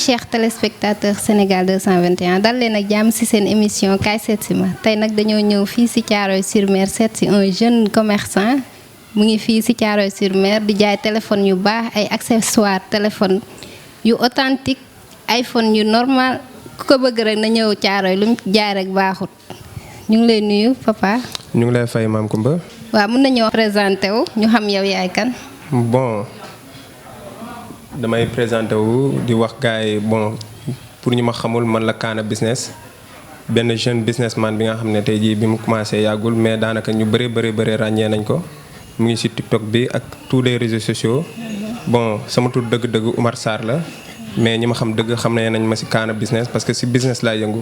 chers téléspectateurs Sénégal 221 dal leen ak jàmm ci seen émission kaay seet si ma tey nag dañoo ñëw fii ci Thiaroye-sur-Mer seet si un jeune commerçant mu ngi fii ci Thiaroye-sur-Mer di jaay téléphone yu baax ay accessoires téléphone yu authentique iPhone yu normal ku ko bëgg rek na ñëw Thiaroye lu mu jaay rek baaxut ñu ngi lay nuyu papa. ñu ngi lay fay maam Kumba. waaw mën nañoo présenté wu ñu xam yow yaay kan. bon damay présenté wu di wax gars yi bon pour ñu ma xamul man la Kaana business benn jeune businessman bi nga xam ne tey jii bi mu commencé yàggul mais daanaka ñu bëri ràññee nañ ko mu ngi ci TikTok bi ak tous les réseaux sociaux. bon sama tur dëgg-dëgg Oumar Sarr la mais ñi ma xam dëgg xam ne nañ ma ci Kaana business parce que ci business laay yëngu.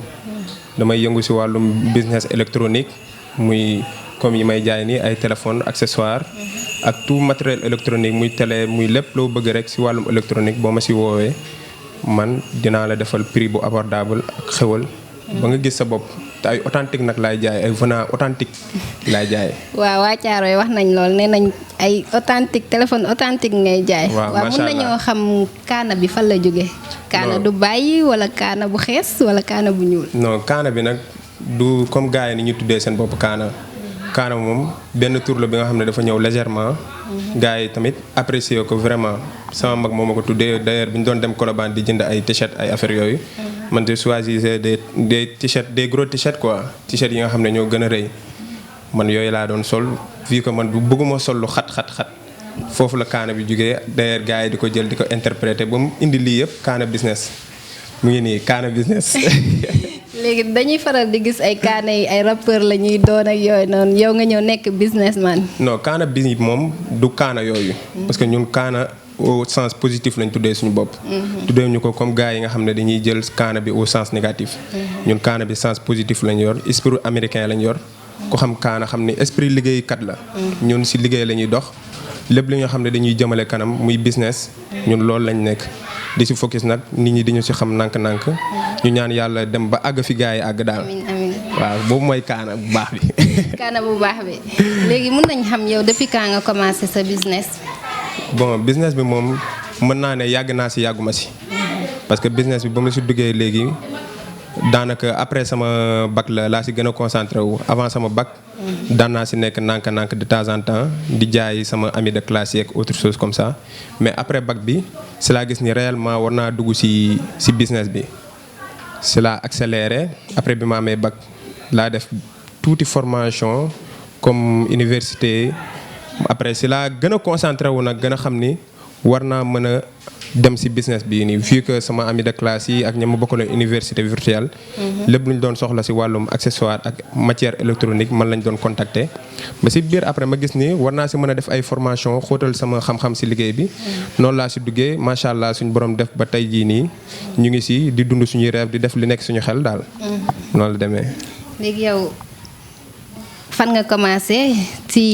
damay yëngu ci wàllum business électronique muy comme yi may jaay nii ay téléphone accessoire ak tout matériel électronique muy télé muy lépp loo bëgg rek ci wàllum électronique boo ma ci woowee man dinaa la defal prix bu abordable ak xewal ba nga gis sa bopp te ay authentique nag laay jaay ay venant authentique laay jaay. waaw waa Thiaroye wax nañ lool nee nañ ay authentique téléphone authentique ngay jaay. waaw mën nañoo xam Kaana bi fan la jóge Kaana du bàyyi wala Kaana bu xees wala Kaana bu ñuul. non Kaana bi nag du comme gars yi ni ñu tuddee seen bopp Kaana. Kaana moom benn tur la bi nga xam ne dafa ñëw légèrement. gars yi tamit apprécier ko vraiment sama mag moo ma ko tuddee d'ailleurs bi ñu doon dem Colobane di jënd ay t-shirt ay affaires yooyu. man de choisir des t-shirt des gros t-shirt quoi t-shirt yi nga xam ne ñoo gën a rëy man yooyu laa doon sol vu que man bëgguma sol lu xat foofu la Kaana bi jugee d'ailleurs gars yi di ko jël di ko interpréter ba mu indi lii yëpp Kaana business mu ngi nii Kaana business. léegi dañuy faral di gis ay Kaana yi ay rappeur la ñuy doon ak yooyu noonu yow nga ñëw nekk businessman. non Kaana business moom du Kaana yooyu. parce que ñun Kaana au sens positif lañ tuddee suñu bopp. tuddee ñu ko comme gars yi nga xam ne dañuy jël Kaana bi au sens négatif. ñun Kaana bi sens positif lañ yor esprit américain lañ yor. ku xam Kaana xam ni esprit liggéeykat la. ñun ci liggéey la ñuy dox. lépp li nga xam ne dañuy jëmale kanam muy business. ñun loolu lañ nekk. di ci focus nag nit ñi diñu ci xam nànk-nànk. ñu ñaan yàlla dem ba àgg fi gars yi àgg daal. amiin waaw boobu mooy Kaana bu baax bi. Kaana bu baax bi léegi mën nañ xam yow depuis quand nga commencé sa business. bon business bi moom mën naa ne yàgg naa ci yàgguma ci. parce que business bi ba ma ci duggee léegi daanaka après sama bac laa ci gën a concentré wu avant sama bac. daan naa ci nekk nànk-nànk de temps en temps di jaay sama ami de classe yeeg autre chose comme ça mais après bac bi ci laa gis ni réellement war naa dugg ci business bi. ci laa accéléré après bi ma amee bac laa def tuuti formation comme université après ci laa gën a concentré wu nag gën a xam ni war naa mën a dem ci business bi nii vu que sama ami de classe yi ak ña ma bokkaloon université virtuelle. lépp lu ñu doon soxla ci wàllum accessoire ak matière électronique man lañ doon contacter. ba ci biir après ma gis ni war naa ci mën a def ay formation xóotal sama xam-xam ci liggéey bi. noonu laa ci duggee macha allah suñu borom def ba tey jii nii ñu ngi ci di dund suñuy rêve di def li nekk suñu xel daal. noonu la demee. léegi yow fan nga commencé ci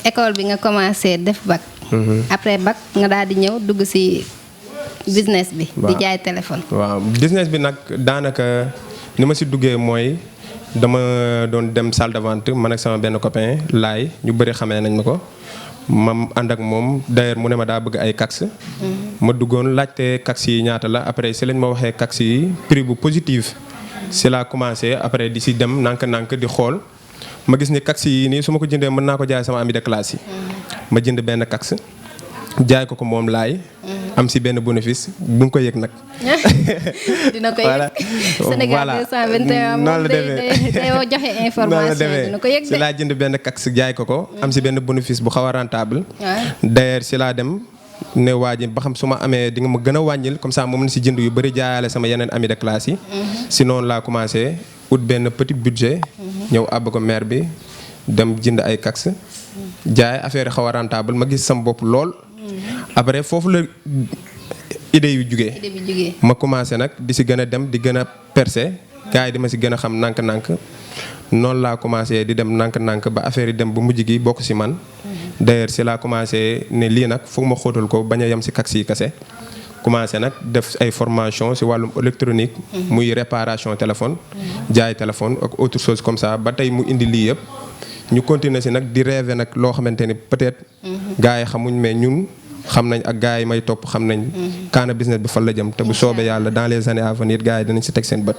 école bi nga commencé def bac. après bac nga daal di ñëw dugg ci business bi. di jaay téléphone. waaw business bi nag daanaka ni ma ci duggee mooy dama doon dem salle de vente man ak sama benn copain laay ñu bëri xamee nañ ma ko ma ànd ak moom d'ailleurs mu ne ma daa bëgg ay cax. ma duggoon laajte cax yi ñaata la après ci lañ ma waxee cax yi prix bu positif ci laa commencé après di ci dem nànk-nànk di xool. ma gis ni cax yi nii su ma ko jëndee mën naa ko jaay sama ami de classe yi. ma jënd benn cax jaay ko moom laay. am ci benn bénéfice bu nga ko yëg nag. dina ko yëg Sénégal 221 moom day joxe information dina ko yëg de. ci laa jënd benn cax jaay ko am ci benn bénéfice bu xaw a rentable. d'ailleurs ci laa dem ne waa ji ba xam su ma amee di nga ma gën a wàññil comme ça moom na ci jënd yu bëri jaayaale sama yeneen ami de classe yi. si noonu laa commencé ut benn petit budget. ñëw àbb ko maire bi dem jënd ay cax. jaay affaire yi xaw a rentable ma gis sama bopp lool. après foofu la idée yu jugee. ma commencé nag di ci gën a dem di gën a percer gars yi di ma ci gën a xam nànk-nànk noonu laa commencé di dem nànk-nànk ba affaire yi dem ba mujj gi bokk ci man. d'ailleurs ci laa commencé ne lii nag foog ma xóotal ko bañ a yem ci cax yi kese. commencé nag def ay formation ci wàllum électronique. muy réparation téléphone. jaay téléphone ak autre chose comme ça ba tey mu indi lii yëpp. ñu continuer ci nag di rêver nag loo xamante ni peut-être. gars yi xamuñ mais ñun xam nañ ak gars yi may topp xam nañ Kaana Business bi fan la jëm te bu soobee yàlla dans les années à venir gars yi dinañ si teg seen bët.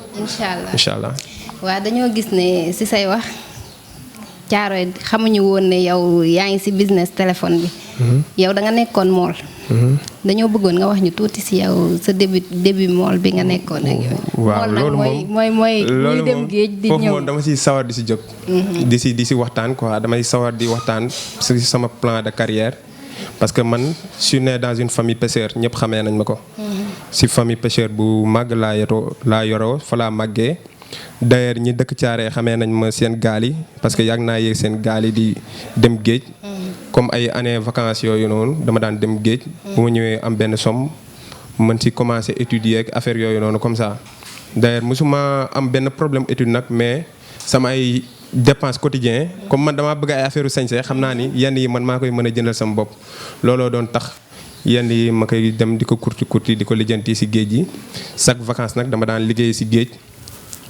incha allah. waaw dañoo gis ne si say wax Caaroy xamuñu woon ne yow yaa ngi si business téléphone bi. yow da nga nekkoon mool. dañoo bëggoon nga wax ñu tuuti si yow sa début mool bi nga nekkoon ak yow. waaw loolu moom mooy dem géej di ñëw foofu moom dama siy sawar di si jóg. di si waxtaan quoi damay sawar di waxtaan si sama plan de carrière. parce que man je suis né dans une famille pêcheur ñëpp xamee nañ ma ko. si famille pêcheur bu màgg laa yoroo fa laa màggee. d'ailleurs ñi dëkk Thiaroye xamee nañ ma seen gaal yi parce que yàgg naa yéeg seen gaal yi di dem géej. comme ay année vacances yooyu noonu dama daan dem géej. bu ma ñëwee am benn somme mën si commencer étudier ak affaire yooyu noonu comme ça. d'ailleurs mosuma am benn problème étude nag mais sama ay dépense quotidien comme man damaa bëgg ay affaire u sañse xam naa ni yenn yi man maa koy mën a jëndal sama bopp. looloo doon tax yenn yi ma koy dem di ko kurti di ko lijjanti si géej gi chaque vacances nag dama daan liggéey si géej.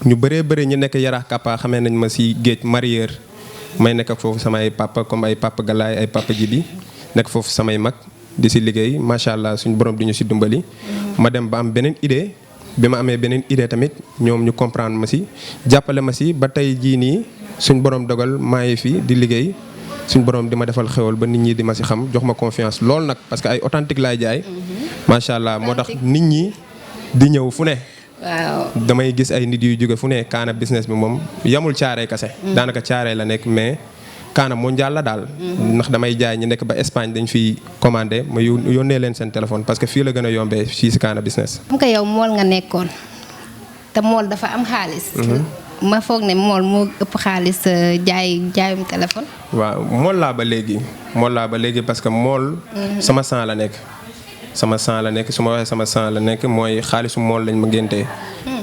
ñu bëree ñu nekk Yaraax Kappa xamee nañ ma si géej mareyeur may nekk foofu samay papa comme ay papa Galaay ay papa Jibi nekk foofu samay mag di si liggéey macha allah suñu borom di ñu si dimbali. ma dem ba am beneen idée bi ma amee beneen idée tamit ñoom ñu comprendre ma si jàppale ma si ba tey jii nii suñu borom dogal maa ngi fi di liggéey suñu borom di ma defal xewal ba nit ñi di ma si xam jox ma confiance lool nag parce que ay authentique laay jaay. macha allah moo tax nit ñi di ñëw fu ne. waaw damay gis ay nit yu jóge fu ne Kaana Business bi moom yamul Thiaroye kase. daanaka Thiaroye la nekk mais Kaana mondial la daal. ndax damay jaay ñi nekk ba Espagne dañ fiy commandé ma yónnee leen seen téléphone parce que fii la gën a yombee fii si Kaana Business. xam nga yow mool nga nekkoon te mool dafa am xaalis. ma foog ne mool moo ëpp xaalis jaayum téléphone. waaw mool laa ba léegi parce que mool. sama sang la nekk. sama sang la nekk su ma waxee sama sang la nekk mooy xaalisu mool lañ ma ngéntee.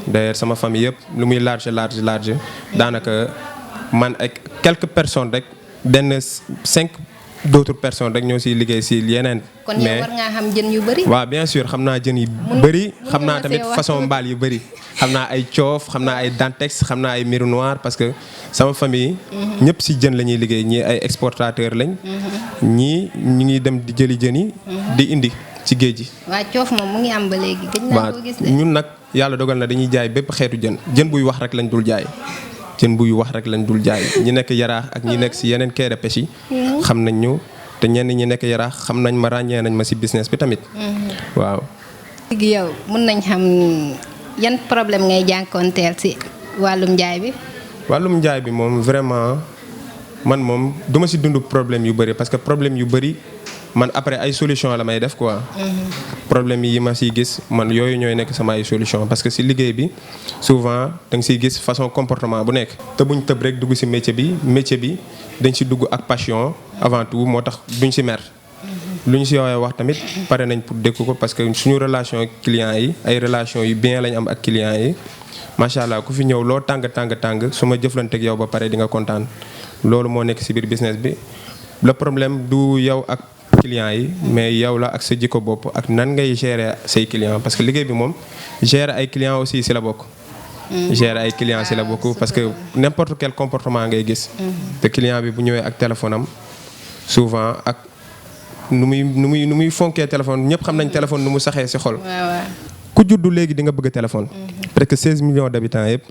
d'ailleurs sama famille yëpp lu muy large daanaka man ak quelques personnes rek benn 5 d'autres personnes rek ñoo siy liggéey si yeneen. kon yow war ngaa xam jën yu bëri. waaw bien sûr xam naa jën yu bëri. xam naa tamit façon mbaal yu bëri. xam naa ay coof xam naa ay dantex xam naa ay miru noir parce que sama famille. ñëpp si jën la ñuy liggéey ñii ay exportateurs lañ. ñii ñu ngi dem di jëli jën yi. di indi. ci géej gi. waaw coof moom mu ngi am ba léegi. gëj naa ko gis de ñun nag yàlla dogal na dañuy jaay bépp xeetu jën buy wax rek lañ dul jaay. jën buy wax rek lañ dul jaay ñi nekk Yaraax ak ñi nekk si yeneen quai de pêche yi. xam nañ ñu te ñenn ñi nekk Yaraax xam nañ ma ràññee nañ ma si business bi tamit. waaw. léegi yow mun nañ xam yan problème ngay jànkoonteel si wàllum njaay bi. wàllum njaay bi moom vraiment man moom duma si dund problème yu bëri parce que problème yu bëri. man après ay solution la may def quoi. problème yi ma siy gis man yooyu ñooy nekk sama ay solution parce que si liggéey bi souvent da nga siy gis façon comportement bu nekk. te buñ tëb rek dugg si métier bi dañ si dugg ak passion avant tout moo tax duñ si mer. lu ñu si wax tamit pare nañ pour dékku ko parce que suñu relation ak clients yi ay relation yu bien lañ am ak clients yi macha allah ku fi ñëw loo tàng su ma jëflanteeg yow ba pare di nga kontaan loolu moo nekk si biir business bi le problème du yow ak. clients yi mais yow la ak sa jikko bopp ak nan ngay gérer say clients parce que liggéey bi moom gérer ay clients aussi si la bokk. gérer ay clients si la bokk parce que n'importe quel comportement ngay gis. te client bi bu ñëwee ak téléphone am souvent ak nu muy fonkee téléphone ñëpp xam nañ téléphone nu mu saxee si xol. ku juddu léegi di nga bëgg téléphone. presque 16 millions d'habitants yëpp.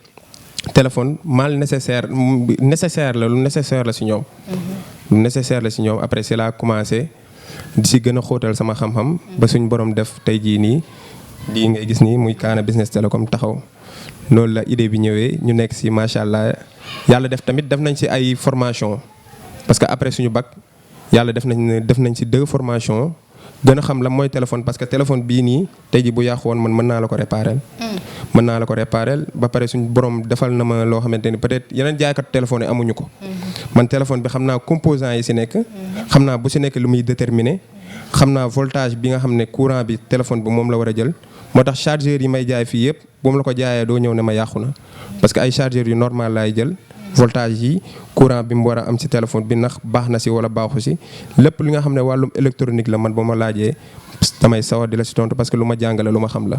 téléphone mal nécessaire la lu nécessaire la si ñoom. lu nécessaire la si ñoom après c'est là commencé. di si gën a xóotal sama xam-xam ba suñ borom def tey jii nii lii ngay gis nii muy Kaana Business Telecom taxaw loolu la idée bi ñëwee ñu nekk si macha allah yàlla def tamit def nañ si ay formation parce que après suñu bac yàlla def nañ si 2 formations gën a xam la mooy téléphone parce que téléphone bii nii tey jii bu yàqu woon man mën naa la ko réparer. mën naa la ko réparer ba pare suñu borom defal na ma loo xamante ni peut-être yeneen jaaykat téléphone yi amuñu ko. man téléphone bi xam naa composants yi si nekk. xam naa bu si nekk lu muy déterminer. xam naa voltage bi nga xam ne courant bi téléphone bi moom la war a jël moo tax chargeur yi may jaay fii yëpp bu mu la ko jaayee doo ñëw ne ma yàqu na parce que ay chargeurs yu normal laay jël. voltage yi courant bi mu war a am ci téléphone bi ndax baax na si wala baaxu si lépp li nga xam ne wàllum électronique la man ba ma laajee damay sawar di la si tontu parce que lu ma jàngale lu ma xam la.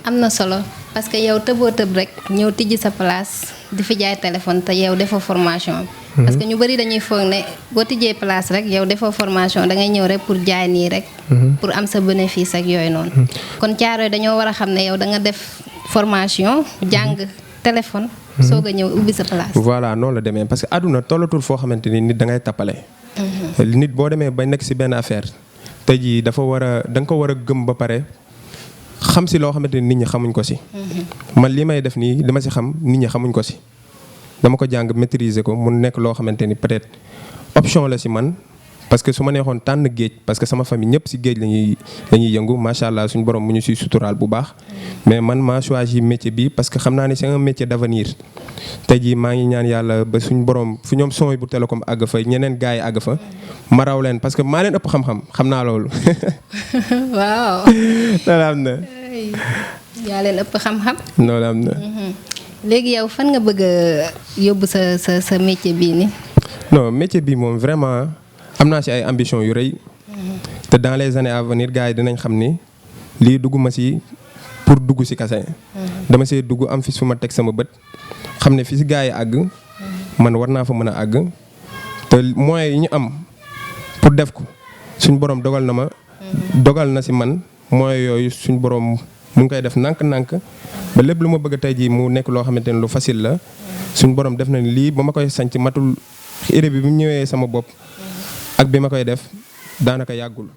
am na solo parce que yow tëboo tëb rek ñëw tijji sa place di fi jaay téléphone te yow defoo formation. parce que ñu bëri dañuy foog ne boo tijjee place rek yow defoo formation da ngay ñëw rek pour jaay nii rek. pour am sa bénéfice ak yooyu noonu. kon Thiaroye dañoo war a xam ne yow da nga def formation jàng téléphone. soog a ñëw ubbi sa place. voilà noonu la demee parce que àdduna tollatul foo xamante ni nit da ngay tappale. nit boo demee ba nekk si benn affaire tey jii dafa war a da nga ko war a gëm ba pare. xam si loo xamante ni nit ñi xamuñ ko si. man li may def nii dama si xam nit ñi xamuñ ko si. dama ko jàng maîtriser ko mu nekk loo xamante ni peut-être option la si man parce que su ma neexoon tànn géej parce que sama famille ñëpp si géej lañuy yëngu macha allah suñu borom mu ñu siy suturaal bu baax. mais man maa choisi métier bi parce que xam naa ne c'est un métier d'avenir. tey jii maa ngi ñaan yàlla ba suñu borom fu ñoom son bu télécom àgg fa ñeneen gars yi àgg fa. ma raw leen parce que maa leen ëpp xam-xam xam naa loolu. waaw. loolu am na. yaa leen ëpp xam-xam. loolu am na. léegi yow fan nga bëgg a yóbbu sa métier bii nii. non métier bi moom vraiment am naa si ay ambition yu rëy. te dans les années à venir gars yi dinañ xam ni lii dugg ma si pour dugg si kase. dama see dugg am fi fu ma teg sama bët xam ne fi si gars yi àgg. man war naa fa mën a àgg. te moyens yi ñu am pour def ko suñ borom dogal na ma. dogal na si man moyens yooyu suñ borom mu ngi koy def nànk-nànk ba lépp lu ma bëgg tey jii mu nekk loo xamante ne lu facile la suñ borom def na lii ba ma koy sanc matul idée bi mu ñëwee sama bopp ak bi ma koy def daanaka yàggul.